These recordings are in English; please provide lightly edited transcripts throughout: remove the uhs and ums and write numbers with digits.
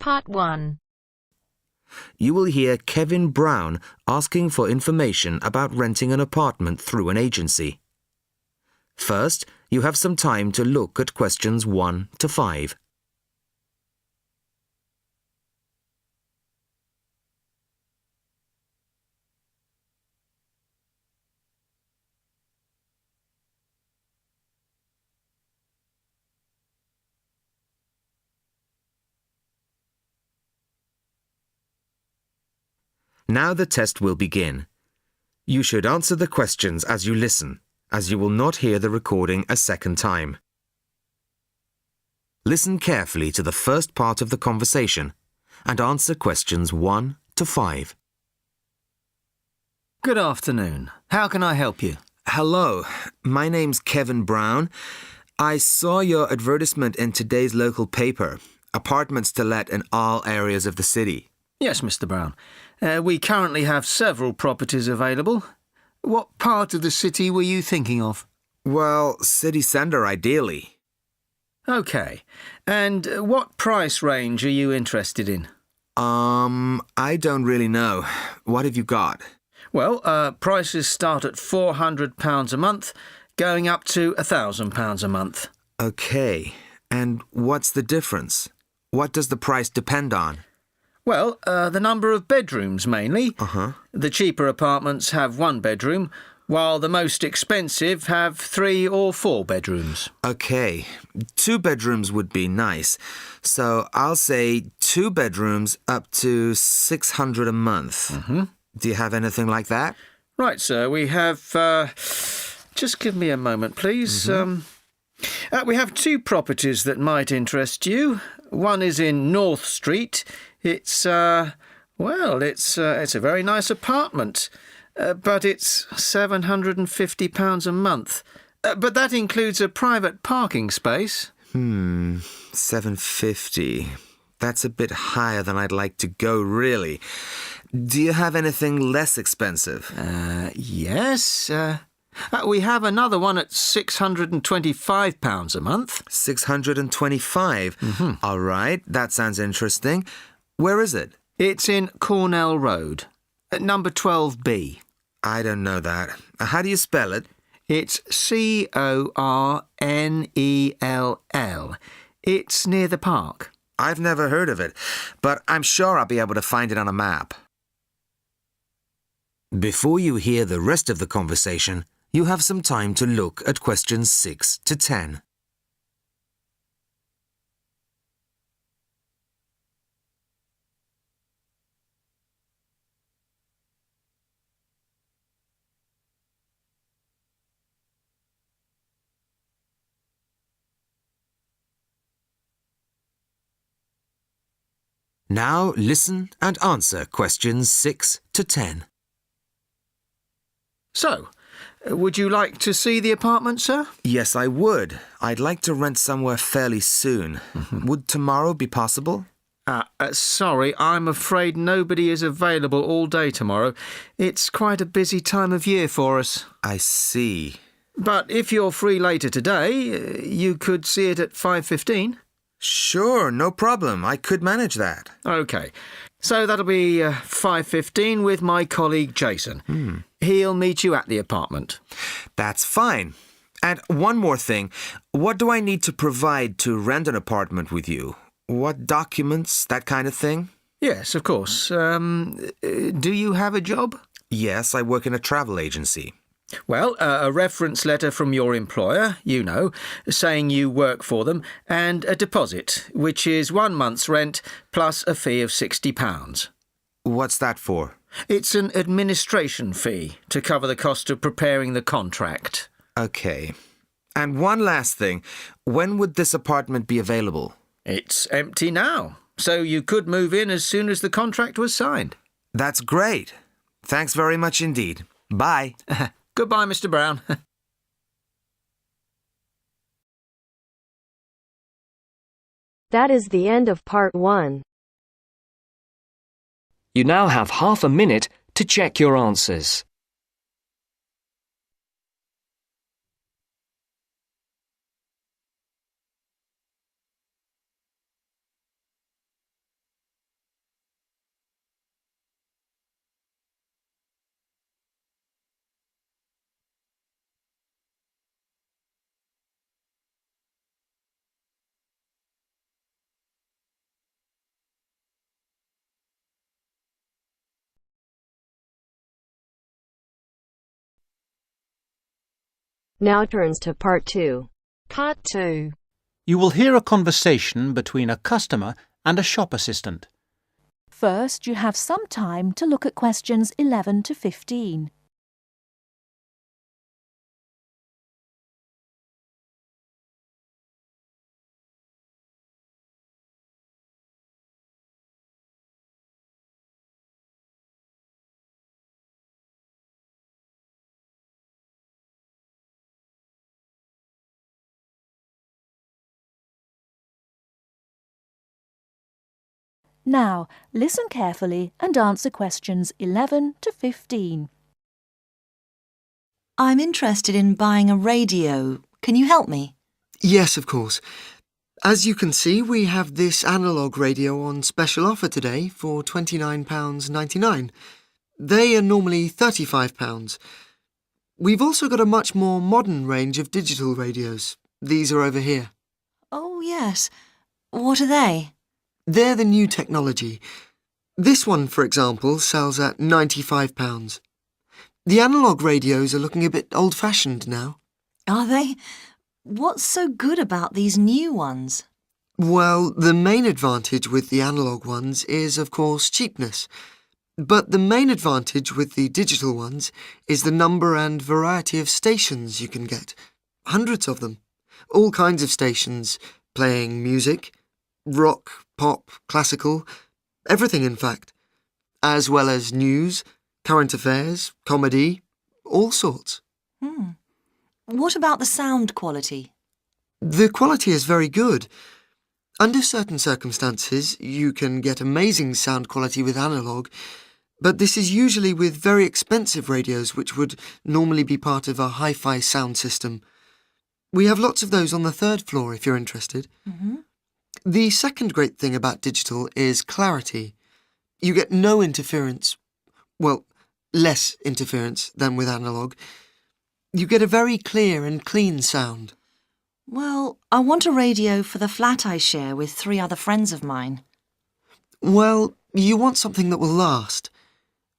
Part 1. You will hear Kevin Brown asking for information about renting an apartment through an agency. First, you have some time to look at questions 1 to 5. Now the test will begin. You should answer the questions as you listen, as you will not hear the recording a second time. Listen carefully to the first part of the conversation and answer questions 1 to 5. Good afternoon. How can I help you? Hello, my name's Kevin Brown. I saw your advertisement in today's local paper, apartments to let in all areas of the city. Yes, Mr. Brown. We currently have several properties available. What part of the city were you thinking of? Well, city centre ideally. OK. And what price range are you interested in? I don't really know. What have you got? Well, prices start at £400 a month, going up to £1,000 a month. OK. And what's the difference? What does the price depend on? Well, the number of bedrooms mainly. Uh-huh. The cheaper apartments have 1 bedroom, while the most expensive have 3 or 4 bedrooms. OK. 2 bedrooms would be nice. So I'll say 2 bedrooms up to $600 a month. Mm-hmm. Do you have anything like that? Right, sir. We have... just give me a moment, please. Mm-hmm. We have 2 properties that might interest you. One is in North Street. It's a very nice apartment, but it's £750 a month. But that includes a private parking space. $750. That's a bit higher than I'd like to go, really. Do you have anything less expensive? Yes. We have another one at £625 a month. $625? Mm-hmm. All right, that sounds interesting. Where is it? It's in Cornell Road, at number 12B. I don't know that. How do you spell it? It's Cornell. It's near the park. I've never heard of it, but I'm sure I'll be able to find it on a map. Before you hear the rest of the conversation, you have some time to look at questions 6 to 10. Now listen and answer questions 6 to 10. So, would you like to see the apartment, sir? Yes, I would. I'd like to rent somewhere fairly soon. Would tomorrow be possible? Sorry, I'm afraid nobody is available all day tomorrow. It's quite a busy time of year for us. I see. But if you're free later today, you could see it at 5:15. Sure, no problem. I could manage that. OK. So that'll be 5:15 with my colleague Jason. He'll meet you at the apartment. That's fine. And one more thing. What do I need to provide to rent an apartment with you? What documents, that kind of thing? Yes, of course. Do you have a job? Yes, I work in a travel agency. Well, a reference letter from your employer, saying you work for them, and a deposit, which is 1 month's rent plus a fee of £60. What's that for? It's an administration fee to cover the cost of preparing the contract. OK. And one last thing. When would this apartment be available? It's empty now, so you could move in as soon as the contract was signed. That's great. Thanks very much indeed. Bye. Goodbye, Mr. Brown. That is the end of part 1. You now have half a minute to check your answers. Now turns to Part 2. Part 2. You will hear a conversation between a customer and a shop assistant. First, you have some time to look at questions 11 to 15. Now, listen carefully and answer questions 11 to 15. I'm interested in buying a radio. Can you help me? Yes, of course. As you can see, we have this analogue radio on special offer today for £29.99. They are normally £35. We've also got a much more modern range of digital radios. These are over here. Oh, yes. What are they? They're the new technology. This one, for example, sells at £95. The analogue radios are looking a bit old-fashioned now. Are they? What's so good about these new ones? Well, the main advantage with the analogue ones is, of course, cheapness. But the main advantage with the digital ones is the number and variety of stations you can get. Hundreds of them. All kinds of stations, playing music, rock, pop, classical, everything in fact. As well as news, current affairs, comedy, all sorts. What about the sound quality? The quality is very good. Under certain circumstances, you can get amazing sound quality with analogue, but this is usually with very expensive radios which would normally be part of a hi-fi sound system. We have lots of those on the third floor if you're interested. The second great thing about digital is clarity. You get no interference. Well, less interference than with analogue. You get a very clear and clean sound. Well, I want a radio for the flat I share with 3 other friends of mine. Well, you want something that will last.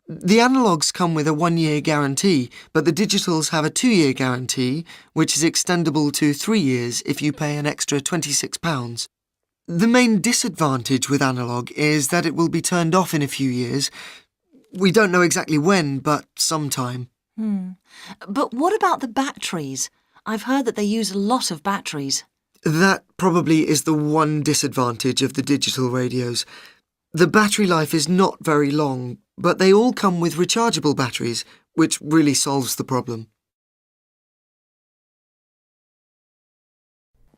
The analogues come with a 1-year guarantee, but the digitals have a 2-year guarantee, which is extendable to 3 years if you pay an extra £26. The main disadvantage with analogue is that it will be turned off in a few years. We don't know exactly when, but sometime. But what about the batteries? I've heard that they use a lot of batteries. That probably is the one disadvantage of the digital radios. The battery life is not very long, but they all come with rechargeable batteries, which really solves the problem.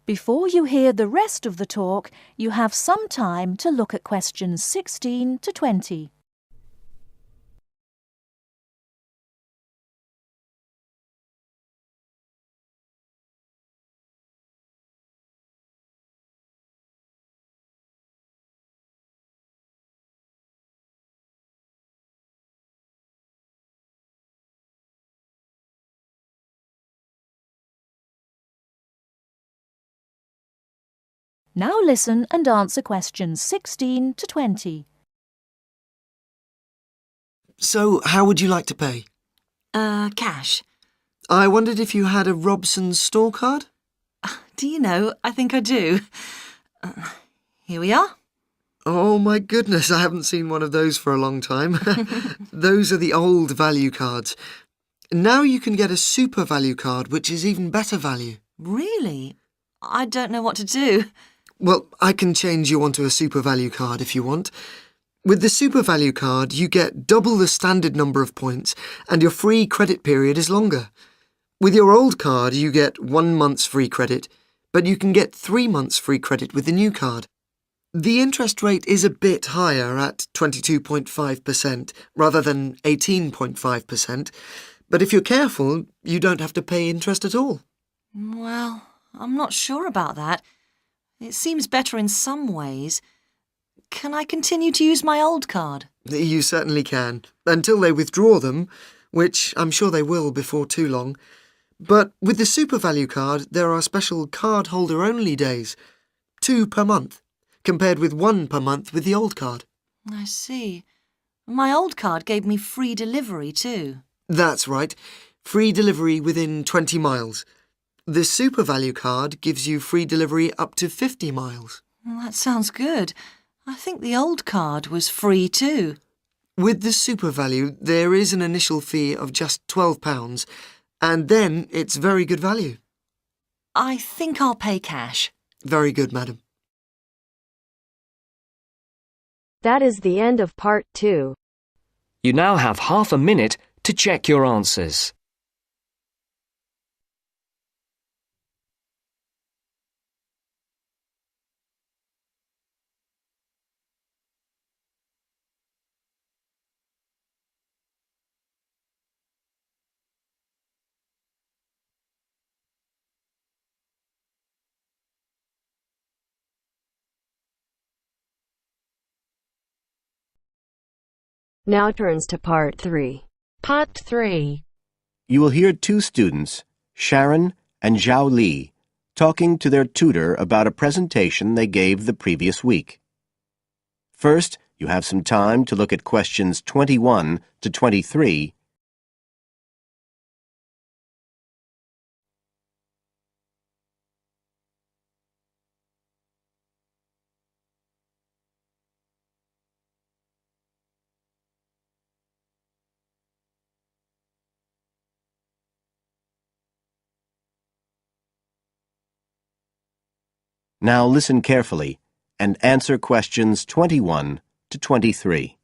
Before you hear the rest of the talk, you have some time to look at questions 16 to 20. Now listen and answer questions 16 to 20. So, how would you like to pay? Cash. I wondered if you had a Robson's store card? Do you know, I think I do. Here we are. Oh my goodness, I haven't seen one of those for a long time. Those are the old value cards. Now you can get a super value card, which is even better value. Really? I don't know what to do. Well, I can change you onto a super value card if you want. With the super value card, you get double the standard number of points and your free credit period is longer. With your old card, you get 1 month's free credit, but you can get 3 months free credit with the new card. The interest rate is a bit higher at 22.5% rather than 18.5%, but if you're careful, you don't have to pay interest at all. Well, I'm not sure about that. It seems better in some ways. Can I continue to use my old card? You certainly can, until they withdraw them, which I'm sure they will before too long. But with the super value card, there are special card-holder-only days, 2 per month, compared with 1 per month with the old card. I see. My old card gave me free delivery too. That's right. Free delivery within 20 miles. The Super Value card gives you free delivery up to 50 miles. Well, that sounds good. I think the old card was free too. With the Super Value, there is an initial fee of just £12, and then it's very good value. I think I'll pay cash. Very good, madam. That is the end of part 2. You now have half a minute to check your answers. Now turns to part 3. Part 3. You will hear two students, Sharon and Zhao Li, talking to their tutor about a presentation they gave the previous week. First, you have some time to look at questions 21 to 23. Now listen carefully and answer questions 21 to 23.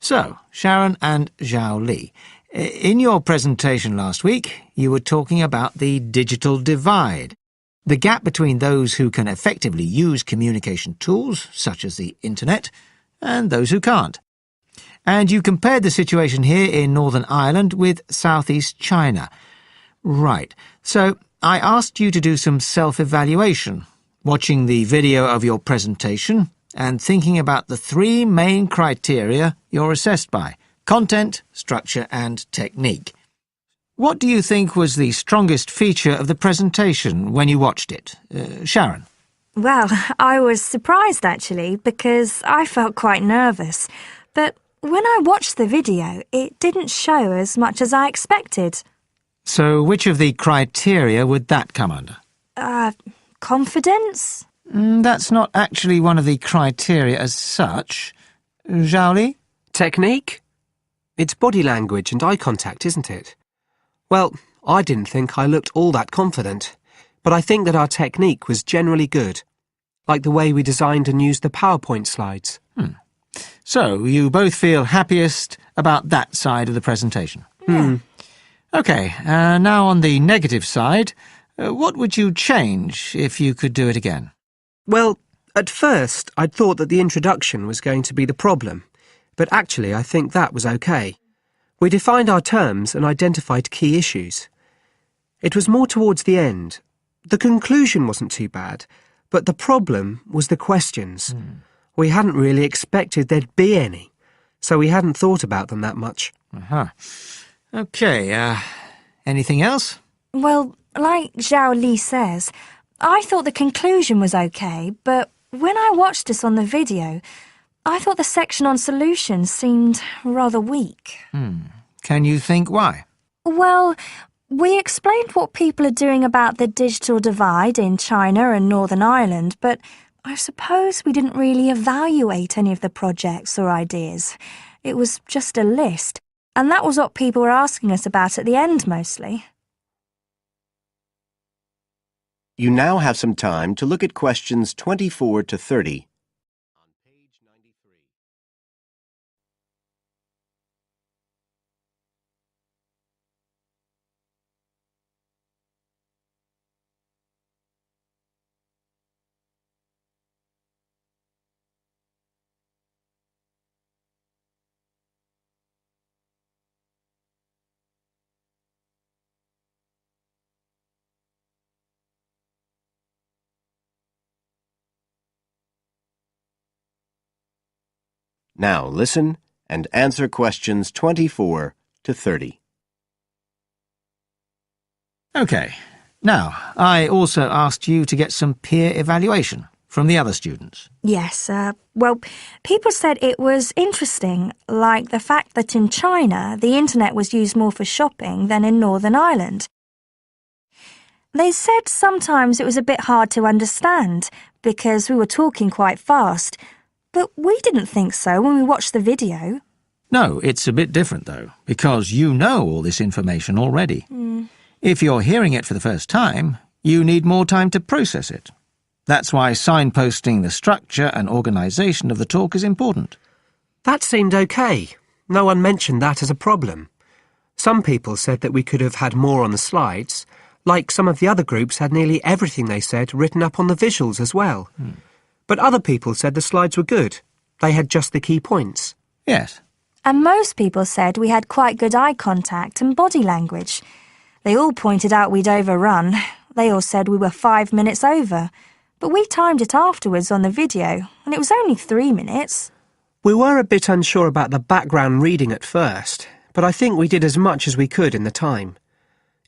So, Sharon and Zhao Li, in your presentation last week, you were talking about the digital divide, the gap between those who can effectively use communication tools, such as the internet, and those who can't. And you compared the situation here in Northern Ireland with southeast China. Right. So, I asked you to do some self-evaluation, watching the video of your presentation and thinking about the 3 main criteria you're assessed by: content, structure and technique. What do you think was the strongest feature of the presentation when you watched it? Sharon? Well, I was surprised actually, because I felt quite nervous. But when I watched the video, it didn't show as much as I expected. So which of the criteria would that come under? Confidence? That's not actually one of the criteria as such. Zhao Li? Technique? It's body language and eye contact, isn't it? Well, I didn't think I looked all that confident, but I think that our technique was generally good, like the way we designed and used the PowerPoint slides. So, you both feel happiest about that side of the presentation? Yeah. OK, now on the negative side, what would you change if you could do it again? Well, at first I'd thought that the introduction was going to be the problem, but actually I think that was okay. We defined our terms and identified key issues. It was more towards the end. The conclusion wasn't too bad, but the problem was the questions. We hadn't really expected there'd be any, so we hadn't thought about them that much. OK, anything else? Well, like Zhao Li says, I thought the conclusion was okay, but when I watched this on the video, I thought the section on solutions seemed rather weak. Can you think why? Well, we explained what people are doing about the digital divide in China and Northern Ireland, but I suppose we didn't really evaluate any of the projects or ideas. It was just a list, and that was what people were asking us about at the end mostly. You now have some time to look at questions 24 to 30. On page 93. Now listen and answer questions 24 to 30. OK. Now, I also asked you to get some peer evaluation from the other students? Yes, well, people said it was interesting, like the fact that in China, the internet was used more for shopping than in Northern Ireland. They said sometimes it was a bit hard to understand because we were talking quite fast, but we didn't think so when we watched the video. No, it's a bit different, though, because you know all this information already. If you're hearing it for the first time, you need more time to process it. That's why signposting the structure and organisation of the talk is important. That seemed okay. No one mentioned that as a problem. Some people said that we could have had more on the slides, like some of the other groups had nearly everything they said written up on the visuals as well. But other people said the slides were good. They had just the key points. Yes. And most people said we had quite good eye contact and body language. They all pointed out we'd overrun. They all said we were 5 minutes over. But we timed it afterwards on the video, and it was only 3 minutes. We were a bit unsure about the background reading at first, but I think we did as much as we could in the time.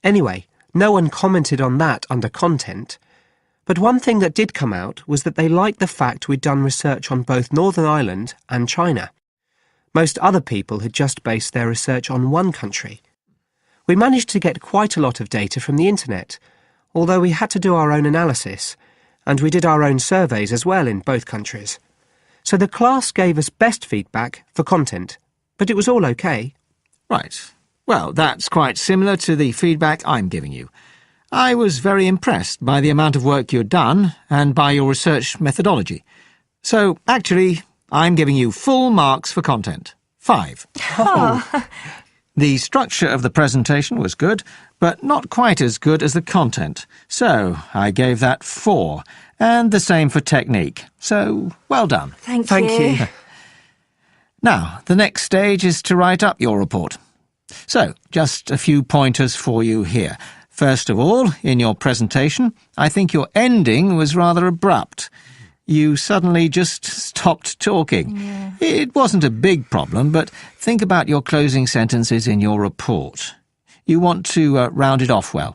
Anyway, no one commented on that under content. But one thing that did come out was that they liked the fact we'd done research on both Northern Ireland and China. Most other people had just based their research on one country. We managed to get quite a lot of data from the internet, although we had to do our own analysis, and we did our own surveys as well in both countries. So the class gave us best feedback for content, but it was all okay. Right. Well, that's quite similar to the feedback I'm giving you. I was very impressed by the amount of work you'd done and by your research methodology. So, actually, I'm giving you full marks for content. 5. The structure of the presentation was good, but not quite as good as the content. So, I gave that 4, and the same for technique. So, well done. Thank you. Now, the next stage is to write up your report. So, just a few pointers for you here. First of all, in your presentation, I think your ending was rather abrupt. You suddenly just stopped talking. Yeah. It wasn't a big problem, but think about your closing sentences in your report. You want to round it off well.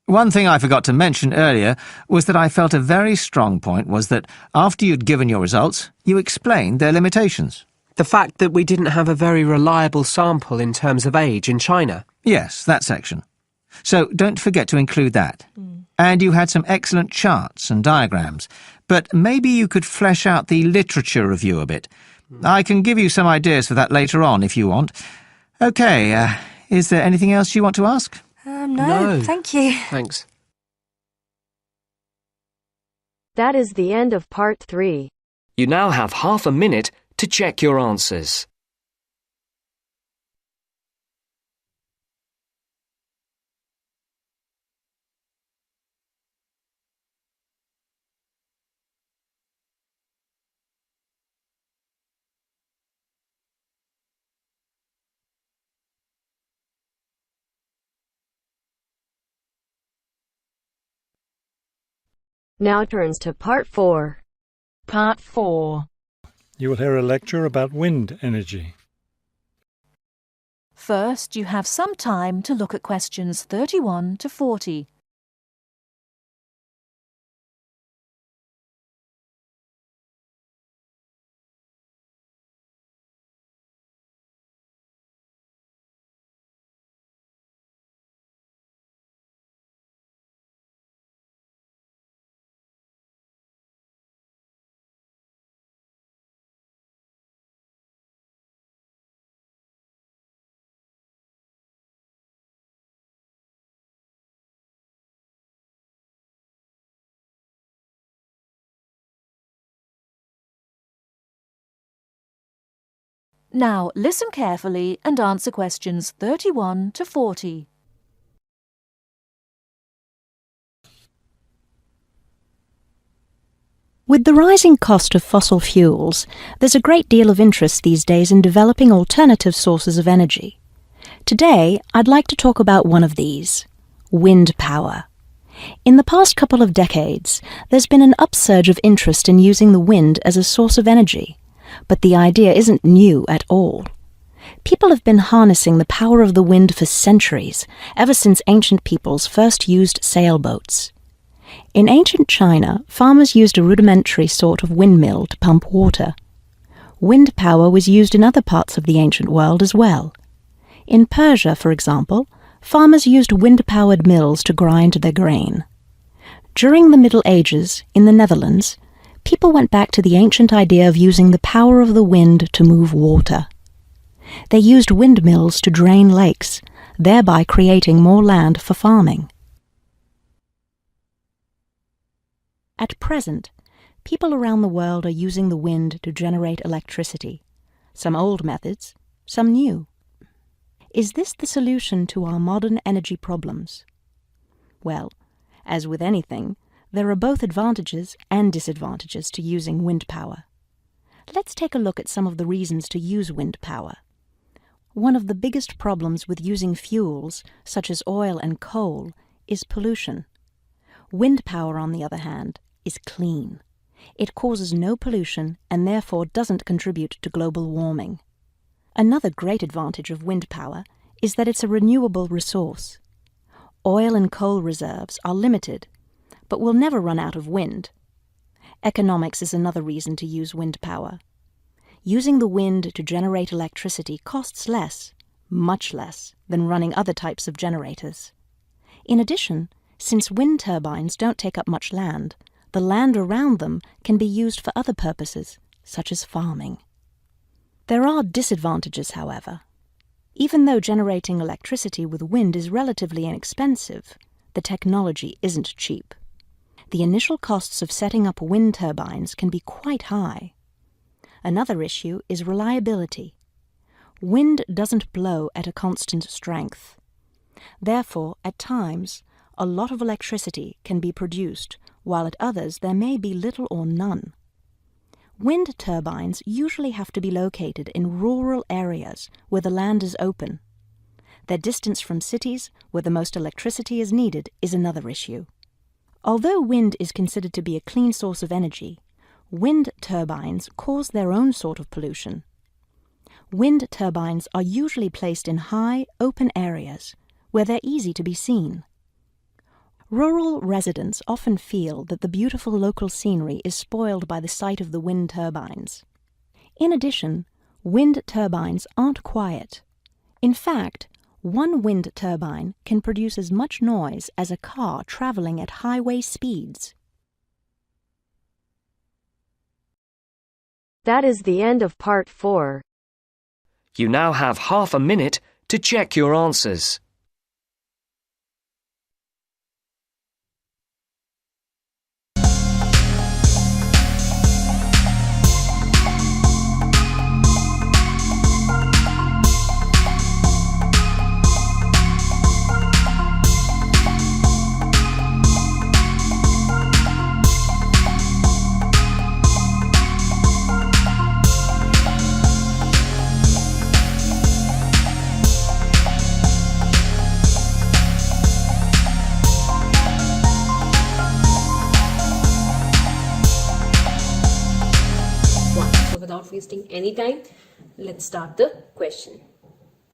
One thing I forgot to mention earlier was that I felt a very strong point was that after you'd given your results, you explained their limitations. The fact that we didn't have a very reliable sample in terms of age in China. Yes, that section. So don't forget to include that. And you had some excellent charts and diagrams, but maybe you could flesh out the literature review a bit. I can give you some ideas for that later on if you want. OK, is there anything else you want to ask? No, thank you. Thanks. That is the end of part 3. You now have half a minute to check your answers. Now turns to part 4. Part 4. You will hear a lecture about wind energy. First, you have some time to look at questions 31 to 40. Now listen carefully and answer questions 31 to 40. With the rising cost of fossil fuels, there's a great deal of interest these days in developing alternative sources of energy. Today, I'd like to talk about one of these, wind power. In the past couple of decades, there's been an upsurge of interest in using the wind as a source of energy. But the idea isn't new at all. People have been harnessing the power of the wind for centuries, ever since ancient peoples first used sailboats. In ancient China, farmers used a rudimentary sort of windmill to pump water. Wind power was used in other parts of the ancient world as well. In Persia, for example, farmers used wind-powered mills to grind their grain. During the Middle Ages, in the Netherlands, people went back to the ancient idea of using the power of the wind to move water. They used windmills to drain lakes, thereby creating more land for farming. At present, people around the world are using the wind to generate electricity, some old methods, some new. Is this the solution to our modern energy problems? Well, as with anything, there are both advantages and disadvantages to using wind power. Let's take a look at some of the reasons to use wind power. One of the biggest problems with using fuels, such as oil and coal, is pollution. Wind power, on the other hand, is clean. It causes no pollution and therefore doesn't contribute to global warming. Another great advantage of wind power is that it's a renewable resource. Oil and coal reserves are limited, but will never run out of wind. Economics is another reason to use wind power. Using the wind to generate electricity costs less, much less, than running other types of generators. In addition, since wind turbines don't take up much land, the land around them can be used for other purposes, such as farming. There are disadvantages, however. Even though generating electricity with wind is relatively inexpensive, the technology isn't cheap. The initial costs of setting up wind turbines can be quite high. Another issue is reliability. Wind doesn't blow at a constant strength. Therefore, at times, a lot of electricity can be produced, while at others there may be little or none. Wind turbines usually have to be located in rural areas where the land is open. Their distance from cities, where the most electricity is needed, is another issue. Although wind is considered to be a clean source of energy, wind turbines cause their own sort of pollution. Wind turbines are usually placed in high, open areas where they're easy to be seen. Rural residents often feel that the beautiful local scenery is spoiled by the sight of the wind turbines. In addition, wind turbines aren't quiet. In fact, one wind turbine can produce as much noise as a car traveling at highway speeds. That is the end of part 4. You now have half a minute to check your answers. Without wasting any time, let's start the question.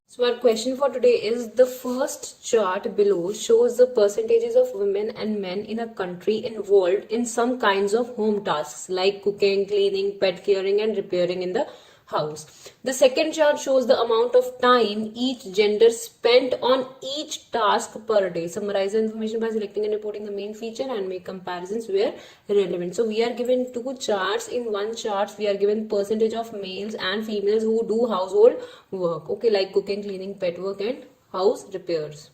So our question for today is, the first chart below shows the percentages of women and men in a country involved in some kinds of home tasks like cooking, cleaning, pet caring and repairing in the house. The second chart shows the amount of time each gender spent on each task per day. Summarize the information by selecting and reporting the main feature and make comparisons where relevant. So we are given two charts. In one chart we are given percentage of males and females who do household work, okay, like cooking, cleaning, pet work and house repairs.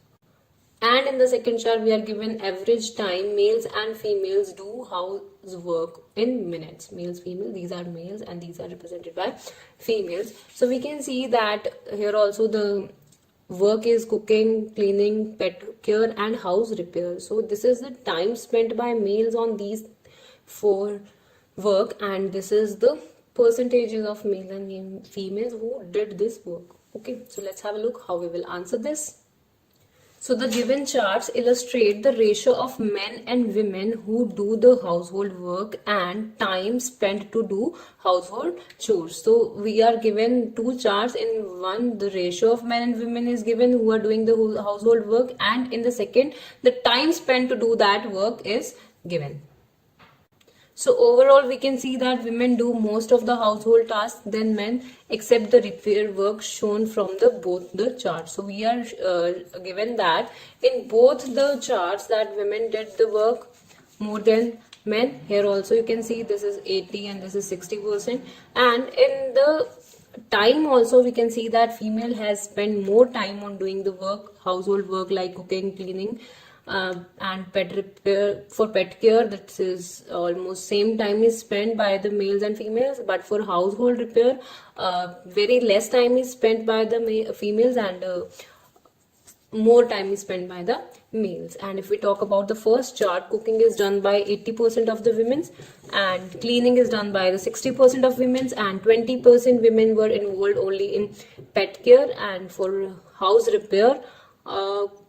And in the second chart we are given average time males and females do housework in minutes. Males, female, these are males and these are represented by females. So we can see that here also the work is cooking, cleaning, pet care and house repair. So this is the time spent by males on these four work, and this is the percentages of males and females who did this work. Okay, so let's have a look how we will answer this. So the given charts illustrate the ratio of men and women who do the household work and time spent to do household chores. So we are given two charts. In one, the ratio of men and women is given who are doing the household work, and in the second, the time spent to do that work is given. So overall we can see that women do most of the household tasks than men, except the repair work shown from both the charts. So we are given that in both the charts that women did the work more than men. Here also you can see this is 80 and this is 60%, and in the time also we can see that female has spent more time on doing the work, household work like cooking, cleaning, and pet repair. For pet care, that is almost same time is spent by the males and females, but for household repair very less time is spent by the females and more time is spent by the males. And if we talk about the first chart, cooking is done by 80% of the women and cleaning is done by the 60% of women, and 20% women were involved only in pet care, and for house repair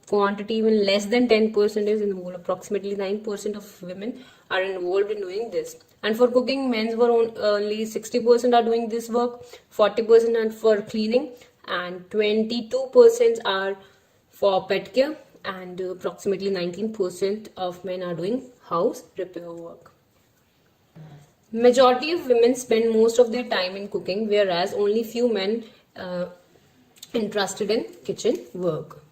quantity even less than 10% is involved. Approximately 9% of women are involved in doing this. And for cooking, men were only 60% are doing this work, 40% are for cleaning, and 22% are for pet care, and approximately 19% of men are doing house repair work. Majority of women spend most of their time in cooking, whereas only few men interested in kitchen work.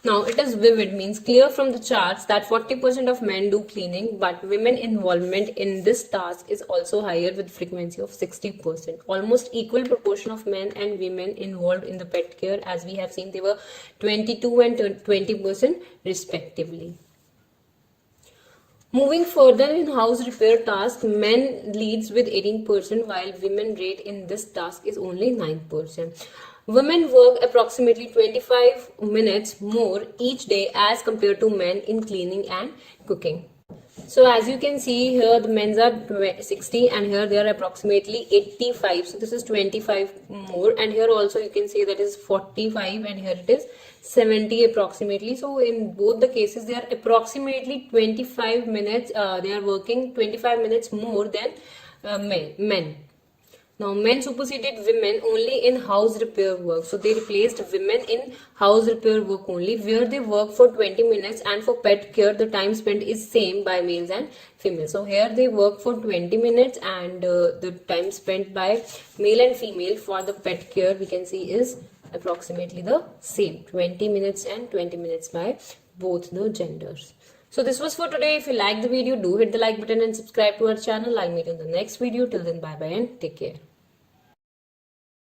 Now it is vivid, means clear from the charts that 40% of men do cleaning, but women involvement in this task is also higher with frequency of 60%. Almost equal proportion of men and women involved in the pet care, as we have seen they were 22 and 20% respectively. Moving further, in house repair task, men leads with 18% while women rate in this task is only 9%. Women work approximately 25 minutes more each day as compared to men in cleaning and cooking. So as you can see here, the men's are 60 and here they are approximately 85. So this is 25 more, and here also you can see that is 45 and here it is 70 approximately. So in both the cases they are approximately 25 minutes, they are working 25 minutes more than men. Now, men superseded women only in house repair work. So, they replaced women in house repair work only, where they work for 20 minutes, and for pet care, the time spent is same by males and females. So, here they work for 20 minutes and the time spent by male and female for the pet care we can see is approximately the same, 20 minutes and 20 minutes by both the genders. So this was for today. If you like the video, do hit the like button and subscribe to our channel. I'll meet you in the next video. Till then, bye bye and take care.